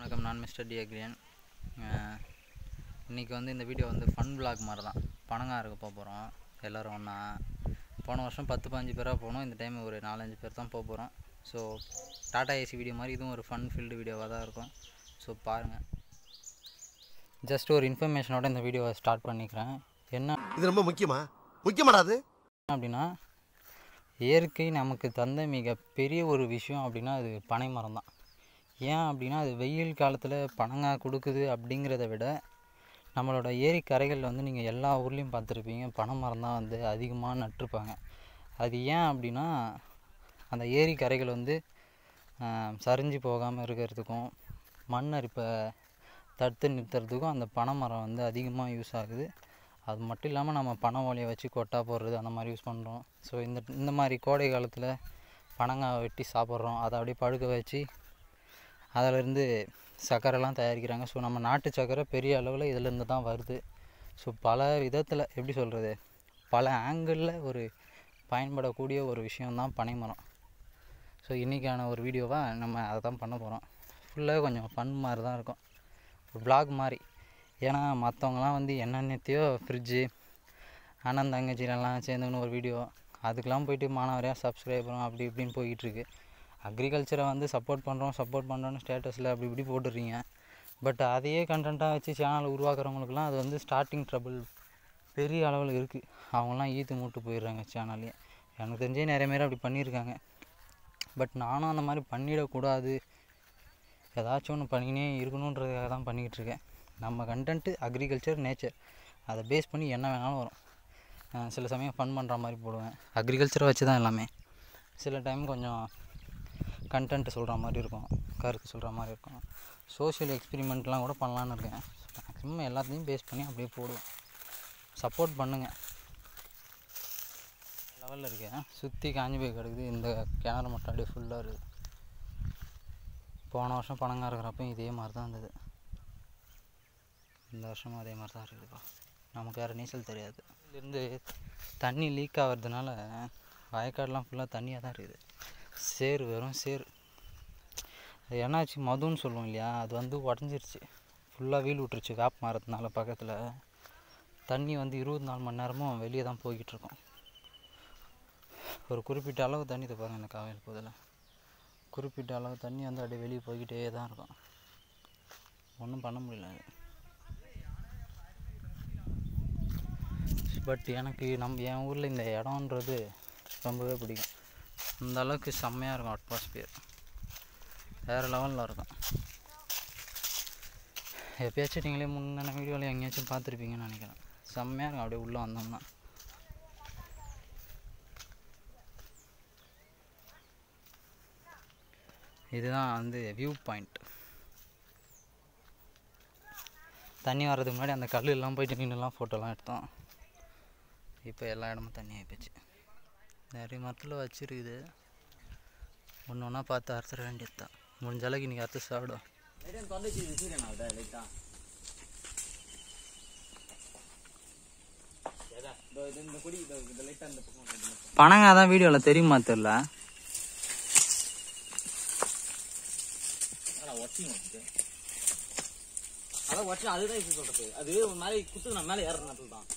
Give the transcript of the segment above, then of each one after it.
வணக்கம், நான் mister D அக்ரியன். இன்றைக்கி வந்து இந்த வீடியோ வந்து ஃபன் விளாக் மாதிரி தான். பனங்காருக்கு போக போகிறோம் எல்லோரும் ஒன்றா. போன வருஷம் 10-15 பேராக போனோம். இந்த டைம் ஒரு 4-5 பேர் தான் போக போகிறோம். ஸோ டாடா ஏசி வீடியோ மாதிரி இதுவும் ஒரு ஃபன் ஃபீல்டு வீடியோவாக தான் இருக்கும். ஸோ பாருங்கள். ஜஸ்ட் ஒரு இன்ஃபர்மேஷனோட இந்த வீடியோவை ஸ்டார்ட் பண்ணிக்கிறேன். என்ன இது ரொம்ப முக்கியமாடாது அப்படின்னா, இயற்கை நமக்கு தந்த மிகப்பெரிய ஒரு விஷயம் அப்படின்னா அது பனை மரம் தான். ஏன் அப்படின்னா, அது வெயில் காலத்தில் பனங்காய் கொடுக்குது அப்படிங்கிறத விட, நம்மளோட ஏரி கரைகளில் வந்து நீங்கள் எல்லா ஊர்லேயும் பார்த்துருப்பீங்க, பனை மரம் தான் வந்து அதிகமாக நட்டிருப்பாங்க. அது ஏன் அப்படின்னா, அந்த ஏரி கரைகள் வந்து சரிஞ்சு போகாமல் இருக்கிறதுக்கும் மண் அரிப்பை தடுத்து நிறுத்துறதுக்கும் அந்த பனை மரம் வந்து அதிகமாக யூஸ் ஆகுது. அது மட்டும் இல்லாமல் நம்ம பனை ஓலையை வச்சு கொட்டா போடுறது அந்த மாதிரி யூஸ் பண்ணுறோம். ஸோ இந்த மாதிரி கோடை காலத்தில் பனங்காய் வெட்டி சாப்பிட்றோம். அதை அப்படியே பழுக்க வச்சு அதிலேருந்து சர்க்கரைலாம் தயாரிக்கிறாங்க. ஸோ நம்ம நாட்டு சர்க்கரை பெரிய அளவில் இதிலேருந்து தான் வருது. ஸோ பல விதத்தில் எப்படி சொல்கிறது, பல ஆங்கிளில் ஒரு பயன்படக்கூடிய ஒரு விஷயந்தான் பனைமரம். ஸோ இன்றைக்கான ஒரு வீடியோவாக நம்ம அதை தான் பண்ண போகிறோம். ஃபுல்லாக கொஞ்சம் ஃபன் மாதிரி தான் இருக்கும், ஒரு வ்ளாக் மாதிரி. ஏன்னா மற்றவங்களாம் வந்து என்னென்னத்தையோ ஃப்ரிட்ஜு அண்ணன் தங்கச்சிலெல்லாம் சேர்ந்துன்னு ஒரு வீடியோ, அதுக்கெலாம் போய்ட்டு மாணவரையாக சப்ஸ்கிரைபரும் அப்படி இப்படின்னு போய்கிட்டுருக்கு. அக்ரிகல்ச்சரை வந்து சப்போர்ட் பண்ணுறோன்னு ஸ்டேட்டஸில் அப்படி இப்படி போட்டுடுறீங்க. பட் அதையே கண்டென்ட்டாக வச்சு சேனலை உருவாக்குறவங்களுக்குலாம் அது வந்து ஸ்டார்டிங் ட்ரபிள் பெரிய அளவில் இருக்குது. அவங்களாம் ஈத்து மூட்டு போயிடுறாங்க சேனல்லையே. எனக்கு தெரிஞ்சே நிறைய பேர் அப்படி பண்ணியிருக்காங்க. பட் நானும் அந்த மாதிரி பண்ணிடக்கூடாது, ஏதாச்சும் ஒன்று பண்ணினே இருக்கணுன்றதுக்காக தான் பண்ணிக்கிட்டு இருக்கேன். நம்ம கண்டென்ட்டு அக்ரிகல்ச்சர், நேச்சர், அதை பேஸ் பண்ணி என்ன வேணாலும் வரும். சில சமயம் ஃபன் பண்ணுற மாதிரி போடுவேன், அக்ரிகல்ச்சரை வச்சு தான் எல்லாமே. சில டைம் கொஞ்சம் கண்டென்ட்டு சொல்கிற மாதிரி இருக்கும், கருத்து சொல்கிற மாதிரி இருக்கும். சோஷியல் எக்ஸ்பிரிமெண்ட்லாம் கூட பண்ணலான்னு இருக்கேன். மேக்ஸிமம் எல்லாத்தையும் பேஸ் பண்ணி அப்படியே போடுவேன். சப்போர்ட் பண்ணுங்கள். லெவலில் இருக்கேன், சுற்றி காஞ்சி போய் கிடக்குது. இந்த கிணறு மட்டும் அப்படியே ஃபுல்லாக இருக்குது. போன வருஷம் பனங்காய் இருக்கிறப்பையும் இதே மாதிரி தான் இருந்தது. இந்த வருஷமும் அதே மாதிரி தான் இருக்குதுப்பா. நமக்கு வேறு நீச்சல் தெரியாது. இதுலேருந்து தண்ணி லீக் ஆகிறதுனால வயக்காடெலாம் ஃபுல்லாக தண்ணியாக தான் இருக்குது. சேரு, வெறும் சேரு. அது என்னாச்சு, மதுன்னு சொல்லுவோம் இல்லையா, அது வந்து உடஞ்சிருச்சு, ஃபுல்லாக வீல் விட்டுருச்சு. வேப்ப மரத்தினால பக்கத்தில் தண்ணி வந்து 24 மணி நேரமும் வெளியே தான் போய்கிட்டுருக்கோம். ஒரு குறிப்பிட்ட அளவு தண்ணி பாருங்கள், இந்த காவேரி போதில் குறிப்பிட்ட அளவு தண்ணி வந்து அப்படியே வெளியே போய்கிட்டே தான் இருக்கும். ஒன்றும் பண்ண முடியல. பட் எனக்கு என் ஊரில் இந்த இடம்ன்றது ரொம்பவே பிடிக்கும். அந்த அளவுக்கு செம்மையாக இருக்கும். அட்மாஸ்பியர் வேறு லெவலில் இருக்கும். எப்பயாச்சும் நீங்களே முன்ன வீடியோவில் எங்கேயாச்சும் பார்த்துருப்பீங்கன்னு நினைக்கிறேன். செம்மையாக இருக்கும் அப்படியே உள்ளே வந்தோம்னா. இதுதான் வந்து வியூ பாயிண்ட். தண்ணி வர்றதுக்கு முன்னாடி அந்த கல்லெல்லாம் போயிட்டு நின்றுலாம் ஃபோட்டோலாம் எடுத்தோம். இப்போ எல்லா இடமும் தண்ணி ஆகிப்போச்சு. நிறைய மரத்தில் வச்சுருக்குது, ஒன்று ஒன்றா பார்த்து அறுத்துற வேண்டியது தான். முடிஞ்ச அளவுக்கு இன்றைக்கி அறுத்து சாப்பிடும். பனங்காய் தான் வீடியோவில் தெரியுமா தெரியல. அதுதான் இப்படி சொல்றது. அது மேலே குத்து நான் மேலே ஏறணும் தான்.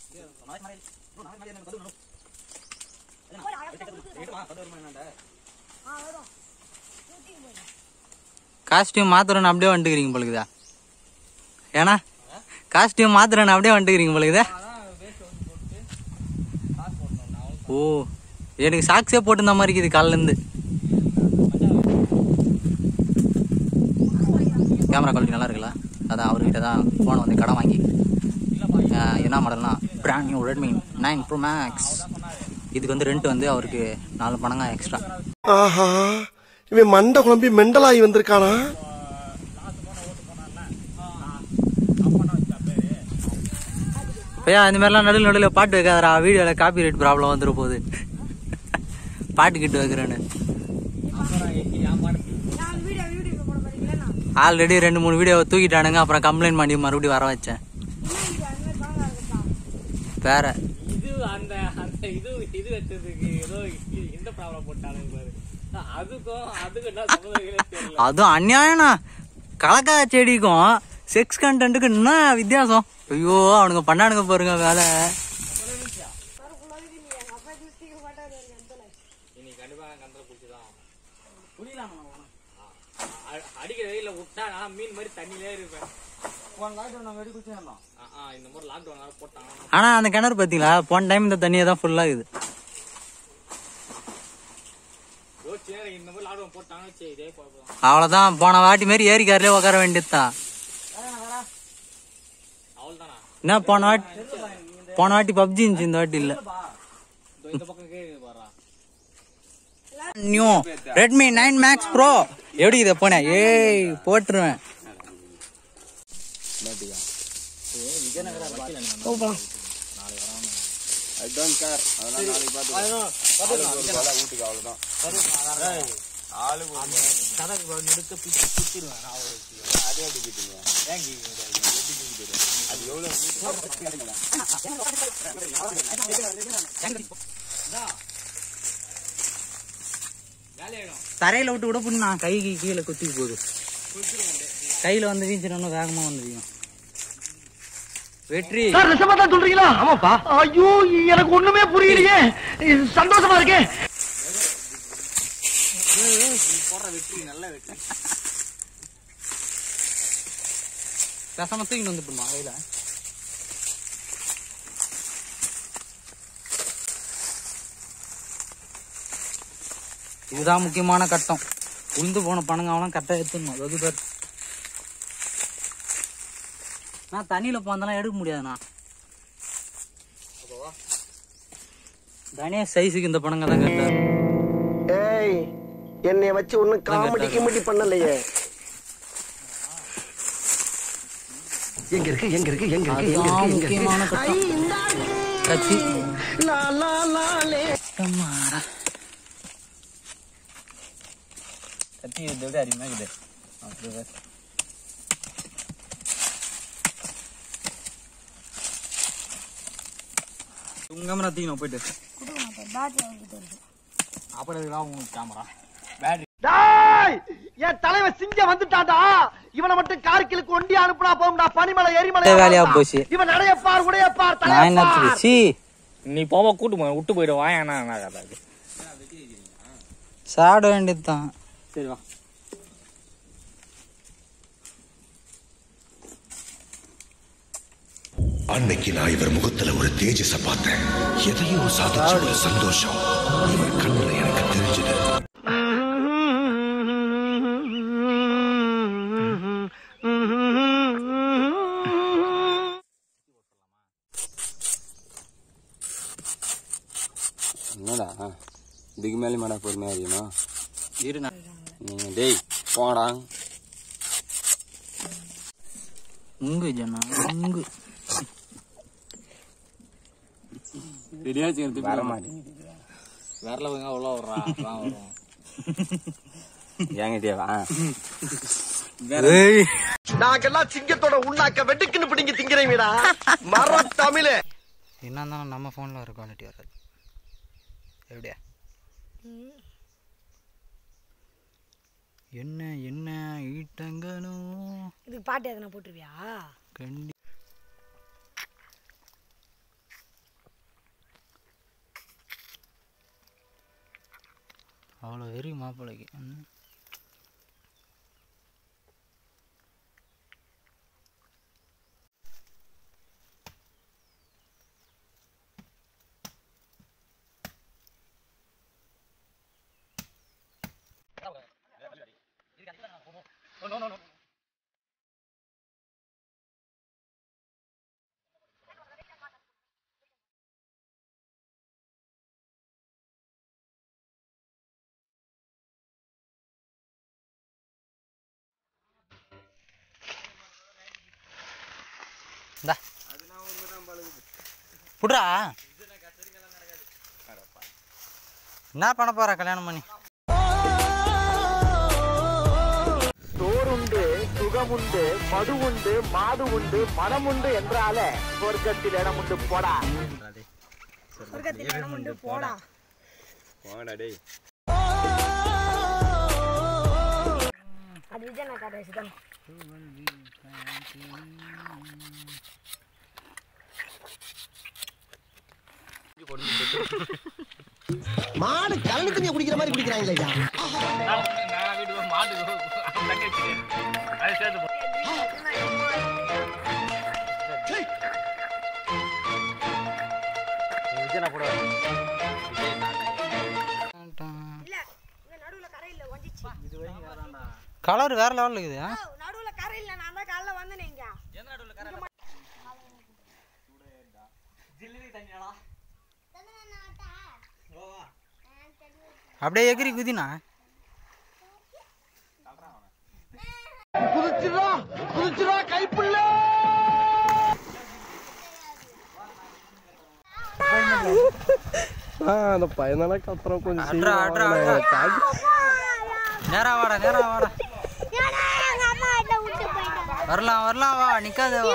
காஸ்டியூம் மாத்திரன்னு அப்படியே வந்துக்கிறீங்க போலுக்குதா? ஏன்னா காஸ்டியூம் மாத்திரன்னு அப்படியே வந்துக்கிறீங்க போலுக்குதா? ஓ, எனக்கு சாக்ஸே போட்டு மாதிரி இருக்குது காலிலேருந்து. கேமரா குவாலிட்டி நல்லா இருக்குல்ல? அதான் அவர்கிட்ட தான் ஃபோனை வந்து கடன் வாங்கி, என்ன மாடல்னா brand new Redmi 9 Pro Max. இதுக்கு வந்து ரெண்ட் வந்து அவருக்கு 4 பனங்காய் எக்ஸ்ட்ரா. ஆஹா, இவன் மண்டை குழம்பி மெண்டலாகி வந்திருக்கானா? பையா இந்த மாதிரிலாம் நடுவில் பாட்டு வைக்காதரா, வீடியோவில் காப்பி ரைட் ப்ராப்ளம் வந்துட போகுது. பாட்டு கிட்டு வைக்கிறேன்னு ஆல்ரெடி 2-3 வீடியோவை தூக்கிட்டானுங்க. அப்புறம் கம்ப்ளைண்ட் பண்ணி மறுபடியும் வர வச்சேன். வேற இது வச்சதுக்கு ஏதோ இந்த ப்ராப்ளம் போட்டானுங்க. அதுவும் அநியாயம்ண்ணா. கலக்கா செடிக்கும் செக்ஸ் கண்டென்ட்டுக்கு என்ன வித்தியாசம்? ஐயோ அவனுங்க பண்ணானுங்க பாருங்க வேலை. அடிக்கிற வெயில விட்டா நான் மீன் மாதிரி தண்ணியிலே இருப்பேன். இந்த மாதிரி லாக்டவுன் போட்டாங்க. ஆனா அந்த கிணறு பாத்தீங்களா, போன டைம் இந்த தண்ணியை தான் ஃபுல்லா இருக்குது. இந்த மாதிரி லாக்டவுன் போட்டாங்க. சரி அவ்வளவுதான், போன வாட்டி மாதிரி ஏரி காரிலே உட்கார வேண்டியதுதான். அவ்வளவுதானா? என்ன போன வாட்டி பப்ஜி இருந்துச்சு, இந்த வாட்டி இல்ல. இந்த பக்கம் கேக்குது பாரா. நியூ ரெட்மி 9 மேக்ஸ் ப்ரோ எப்படி இதை போன ஏய் போட்டுருவேன். தரையில விட்டு கூட புண்ணா கைக்கு கீழே குத்தி போகுது. கையில வந்து வீஞ்சிடணும், வேகமா வந்து வீயும். வெற்றி நிஜமா சொல்றீங்களா? ஆமாப்பா. ஐயோ எனக்கு ஒண்ணுமே புரியலையே, சந்தோஷமா இருக்கே. போடுற வெற்றி நல்ல வெற்றி. பேசாம தூக்கிட்டு வந்து போடுமா கையில. இதுதான் முக்கியமான கட்டம். உளுந்து போன பணங்காவெல்லாம் கரெக்டாக எடுத்துடணும். அது பேர் நான் தண்ணியில போந்தெல்லாம் எடுக்க முடியாதுண்ணா. தனியா சைஸுக்கு இந்த பணங்க தான் கரெக்டா. ஏய் என்னைய வச்சு ஒண்ணும் காமெடி கிமெடி பண்ணலையே. எங்க இருக்கு முக்கியமான கட்டம் கத்தி. கத்தி இதை விட அதிகமாக இருக்குது. உங்க தீக்கணும் போயிட்டு அப்புறம் கேமரா என் தலைவன் சிங்கம் வந்துட்டாடா. இவனை மட்டும் கார்கிலுக்கு ஒண்டி அனுப்புனா போகும்டா. பனிமலை எரிமலை வேலையா போச்சு. இவன் நடையப்பார் உடையப்பார் சி நீ போவா கூட்டு போ விட்டு போயிடு வாயானா சாப்பிட வேண்டியதுதான். சரி வா. அன்னைக்கு நான் இவர் முகத்துல ஒரு தேஜஸ பார்த்தேன். எதையோ சாதிச்ச ஒரு சந்தோஷம் இவர் கண்ணுல எனக்கு தெரிஞ்சது. என்னடா இதுக்கு மேலே மேடா பொறுமையா அறியணும். இருண்ணா டேய் போடா. உங்கு ஜனா உங்கு வர மாட்டேன். வரல அவ்வளோ வரும் என்கிட்டேவா? நாங்கெல்லாம் சிங்கத்தோட உண்ணாக்க வெட்டுக்குன்னு பிடிங்க திங்கிறீங்கடா மர தமிழே. என்ன இருந்தாலும் நம்ம ஃபோனில் ஒரு குவாலிட்டி வராது. எப்படியா என்ன என்ன ஈட்டங்களும் இதுக்கு பாட்டு எதனா போட்டுருவியா? கண்டி அவ்வளோ வெறி மாப்பிள்ளைக்கு. புட்ரா என்ன பண்ண போற கல்யாணம் பண்ணி? சோறுண்டு சுகமுண்டு மது உண்டு மாது உண்டு மனம் உண்டு என்றாலே சொர்க்கத்தில் இடம் உண்டு போடா. சொர்க்கத்தில் இடம் உண்டு போடா. போடா டேய். அது விஜய் நான் காட்ட வச்சுதான். மாடு கலனி தண்ணியை குடிக்கிற மாதிரி குடிக்கிறாங்களே ஐயா. கலர் வேற லெவலில் இருக்குது. நடுவுல கரை இல்ல, நான் தான் காலைல வந்தேன். இங்க அப்படியே எகிரி குதினா குதிச்சுடா கைப்புள்ள. அந்த பையனால கத்துறோம் கொஞ்சம். நேரா வாடா வரலாம் வா, நிக்காத வா.